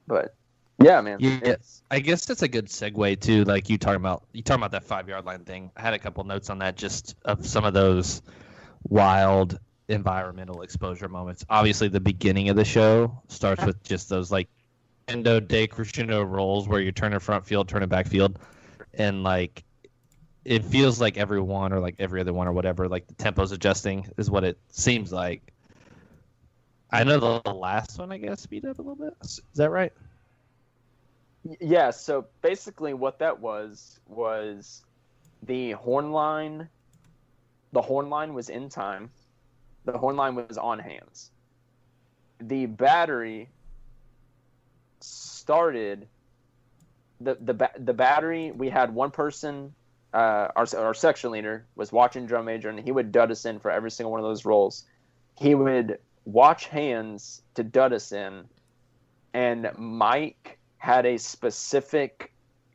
But yeah, man, Yeah, I guess that's a good segue too. Like you talking about that 5 yard line thing. I had a couple notes on that, just of some of those wild environmental exposure moments. Obviously, the beginning of the show starts with just those like endo de crescendo rolls where you're turning front field, turning back field, and like it feels like every one or like every other one or whatever, like the tempo's adjusting is what it seems like. I know the last one, I guess, speed up a little bit. Is that right? Yeah, so basically what that was the horn line. The horn line was in time. The horn line was on hands. The battery started. The battery. We had one person. Our section leader was watching drum major, and he would dud us in for every single one of those rolls. He would watch hands to dud us in, and Mike had a specific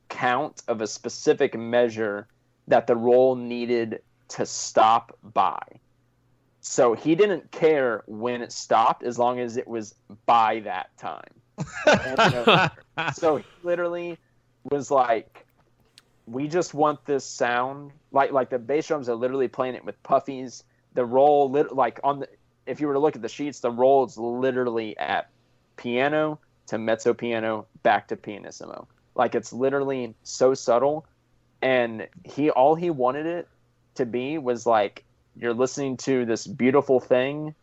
count of a specific measure that the roll needed to stop by. So he didn't care when it stopped as long as it was by that time. And, so he literally was like, we just want this sound. Like the bass drums are literally playing it with puffies. The roll, if you were to look at the sheets, the roll is literally at piano to mezzo piano back to pianissimo. Like it's literally so subtle. And all he wanted it to be was like, you're listening to this beautiful thing,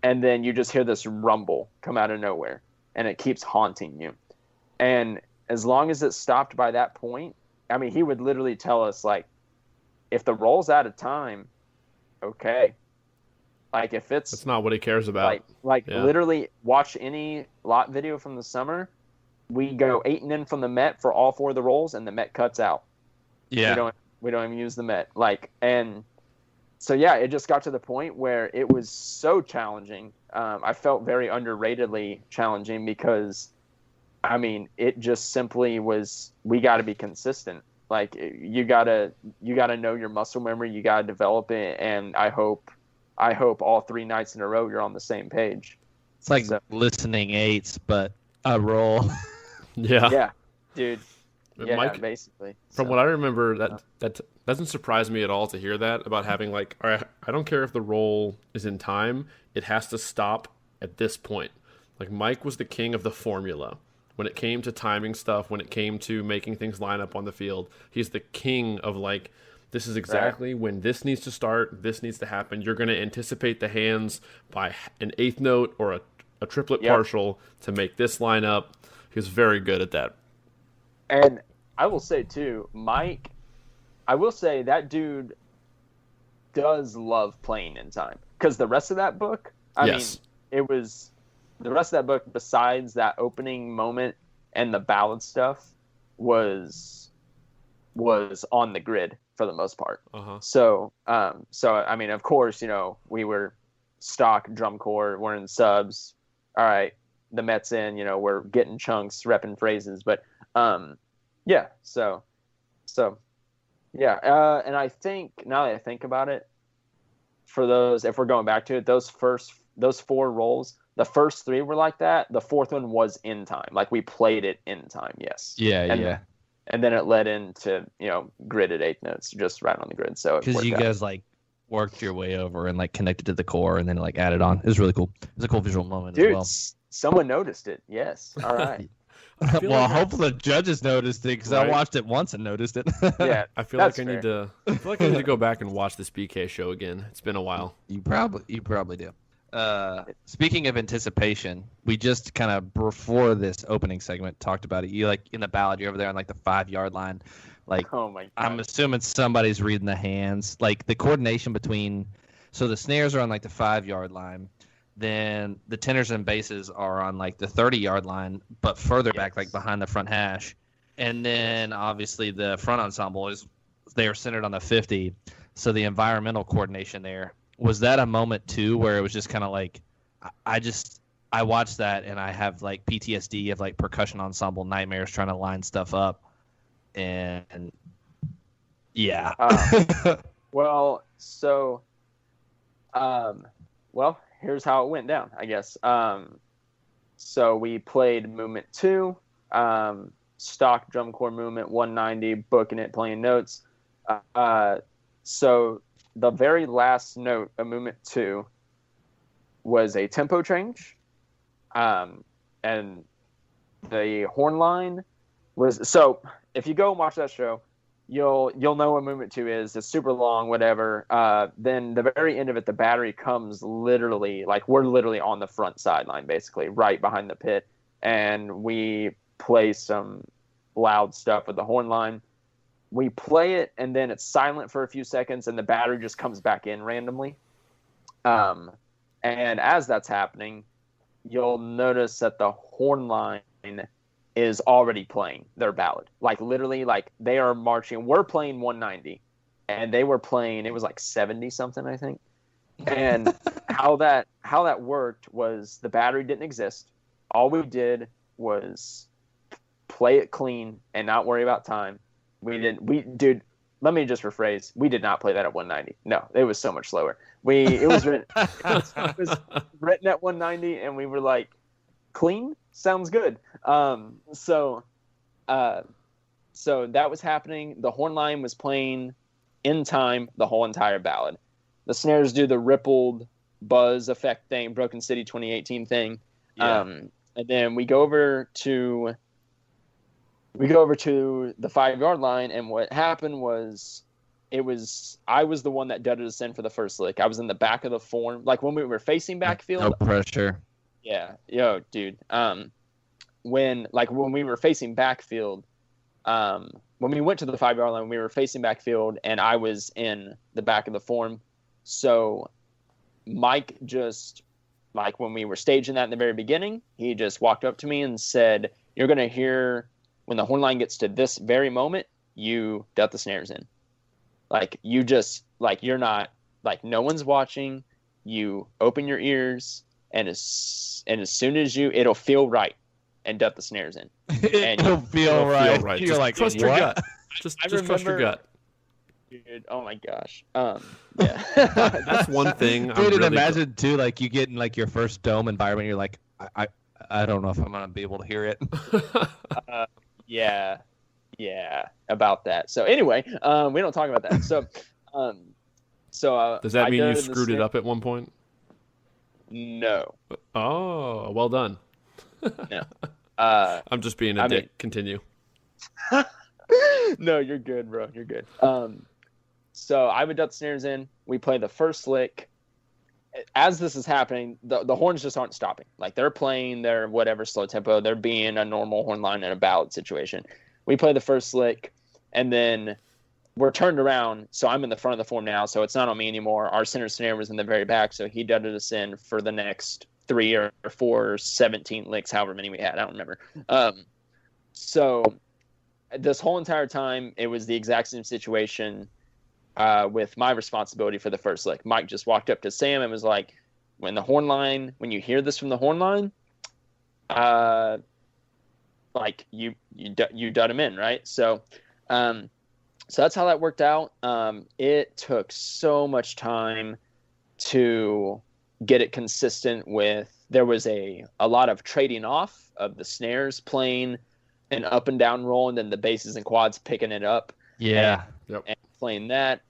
and then you just hear this rumble come out of nowhere, and it keeps haunting you. And as long as it stopped by that point, I mean, he would literally tell us, like, if the roll's out of time, okay. Like, if it's... That's not what he cares about. Literally, watch any lot video from the summer. We go 8 and in from the Met for all 4 of the rolls, and the Met cuts out. Yeah. We don't even use the Met. And so, yeah, it just got to the point where it was so challenging. I felt very underratedly challenging because, I mean, it just simply was, we got to be consistent. Like, you gotta know your muscle memory. You got to develop it. And I hope all 3 nights in a row you're on the same page. It's like listening eights, but a roll. Yeah. Yeah, dude. Yeah, Mike, basically. From what I remember, that doesn't surprise me at all to hear that about having like, all right, I don't care if the roll is in time, it has to stop at this point. Like Mike was the king of the formula when it came to timing stuff, when it came to making things line up on the field. He's the king of like, this is exactly when this needs to start, this needs to happen. You're going to anticipate the hands by an eighth note or a triplet partial to make this line up. He was very good at that. And I will say, too, Mike, I will say that dude does love playing in time. Because the rest of that book, I mean, it was the rest of that book, besides that opening moment and the ballad stuff, was on the grid for the most part. So I mean, of course, we were stock drum corps, we're in subs. All right, the Mets in, we're getting chunks, repping phrases, but yeah, so yeah, and I think now that I think about it, for those, if we're going back to it, those 4 rolls, the first 3 were like that. The 4th one was in time, like we played it in time. Yes. Yeah. And then it led into gridded 8th notes, just right on the grid. So because you guys like worked your way over and like connected to the core and then like added on. It was really cool. It was a cool visual moment as well. Someone noticed it. Yes. All right. Well, hopefully the judges noticed it because I watched it once and noticed it. Yeah, I feel like I need to go back and watch this BK show again. It's been a while. You probably do. Speaking of anticipation, we just kind of before this opening segment talked about it. You like in the ballad, you're over there on like the 5 yard line. Like, oh my God. I'm assuming somebody's reading the hands. Like the coordination between, so the snares are on like the 5 yard line. Then the tenors and basses are on like the 30 yard line, but further back, like behind the front hash. And then obviously the front ensemble they are centered on the 50. So the environmental coordination there, was that a moment too where it was just kind of like, I watched that and I have like PTSD of like percussion ensemble nightmares trying to line stuff up. And yeah. Well, here's how it went down, I guess. So we played movement 2, stock drum corps movement 190, booking it, playing notes. So the very last note of movement 2 was a tempo change, and the horn line was. So if you go and watch that show, you'll know what movement 2 is. It's super long, whatever. Then the very end of it, the battery comes literally, like, we're literally on the front sideline, basically, right behind the pit, and we play some loud stuff with the horn line. We play it, and then it's silent for a few seconds, and the battery just comes back in randomly. And as that's happening, you'll notice that the horn line is already playing their ballad. Like, literally, like, they are marching. We're playing 190, and they were playing, it was like 70-something, I think. And how that worked was the battery didn't exist. All we did was play it clean and not worry about time. Dude, let me just rephrase. We did not play that at 190. No, it was so much slower. It was written at 190, and we were like, clean? Sounds good. So that was happening. The horn line was playing in time the whole entire ballad. The snares do the rippled buzz effect thing, Broken City 2018 thing. Yeah. And then we go over to the 5-yard line, and what happened was I was the one that dudded us in for the first lick. I was in the back of the form, like when we were facing backfield. No pressure. Yeah, dude. When we were facing backfield, when we went to the 5-yard line, we were facing backfield, and I was in the back of the form. So Mike just, like, when we were staging that in the very beginning, he just walked up to me and said, "You're gonna hear when the horn line gets to this very moment, you duck the snares in. Like, you just, like, you're not, like, no one's watching. You open your ears." And as soon as it'll feel right, and duck the snares in. And it'll feel right. You're just like, trust your gut. Just trust your gut. Dude, oh my gosh. Yeah. That's one thing. Dude, and imagine too, like, you get in, like, your first dome environment. You're like, I don't know if I'm gonna be able to hear it. Yeah, about that. So anyway, we don't talk about that. So does that mean you screwed it up at one point? No. Oh, well done. No. I'm just being a dick. Continue. No, you're good, bro. You're good. So I would duck the snares in. We play the first lick. As this is happening, the horns just aren't stopping. Like, they're playing their whatever slow tempo. They're being a normal horn line in a ballad situation. We play the first lick, and then we're turned around, so I'm in the front of the form now, so it's not on me anymore. Our center snare was in the very back, so he dudded us in for the next 3 or 4 or 17 licks, however many we had. I don't remember. So this whole entire time, it was the exact same situation with my responsibility for the first lick. Mike just walked up to Sam and was like, when you hear this from the horn line, like, you dud him in, right? So that's how that worked out. It took so much time to get it consistent with. There was a lot of trading off of the snares playing an up and down roll, and then the basses and quads picking it up. Yeah. And playing that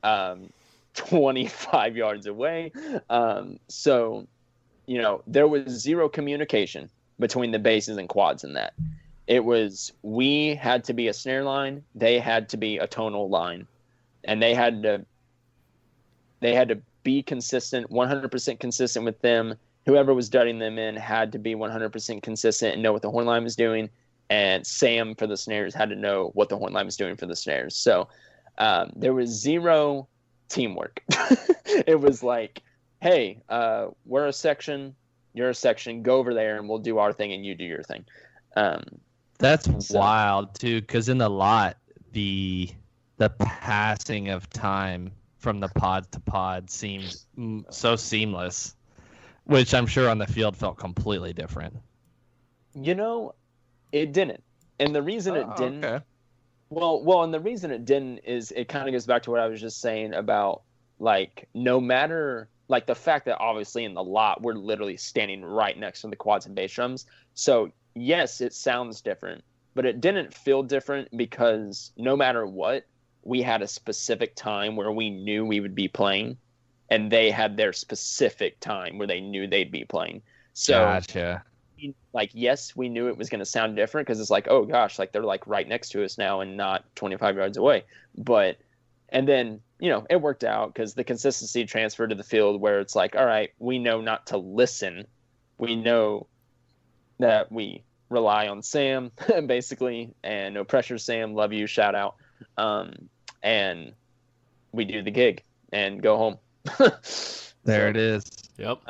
25 yards away. So, there was zero communication between the basses and quads in that. It was, we had to be a snare line, they had to be a tonal line, and they had to be consistent, 100% consistent with them. Whoever was dudding them in had to be 100% consistent and know what the horn line was doing, and Sam for the snares had to know what the horn line was doing for the snares. So there was zero teamwork. It was like, hey, we're a section, you're a section, go over there and we'll do our thing and you do your thing. That's wild too, because in the lot, the passing of time from the pod to pod seemed so seamless, which I'm sure on the field felt completely different. It didn't, and the reason it didn't. Okay. Well, and the reason it didn't is it kind of goes back to what I was just saying about, like, no matter, like the fact that obviously in the lot we're literally standing right next to the quads and bass drums. So yes, it sounds different, but it didn't feel different because no matter what, we had a specific time where we knew we would be playing, and they had their specific time where they knew they'd be playing. So Gotcha. like, yes, we knew it was going to sound different because it's like, oh gosh, like they're like right next to us now and not 25 yards away. But, and then, you know, it worked out because the consistency transferred to the field where it's like, all right, we know not to listen. We know that we rely on Sam basically, and no pressure, Sam, love you, shout out. And we do the gig and go home. There it is. Yep.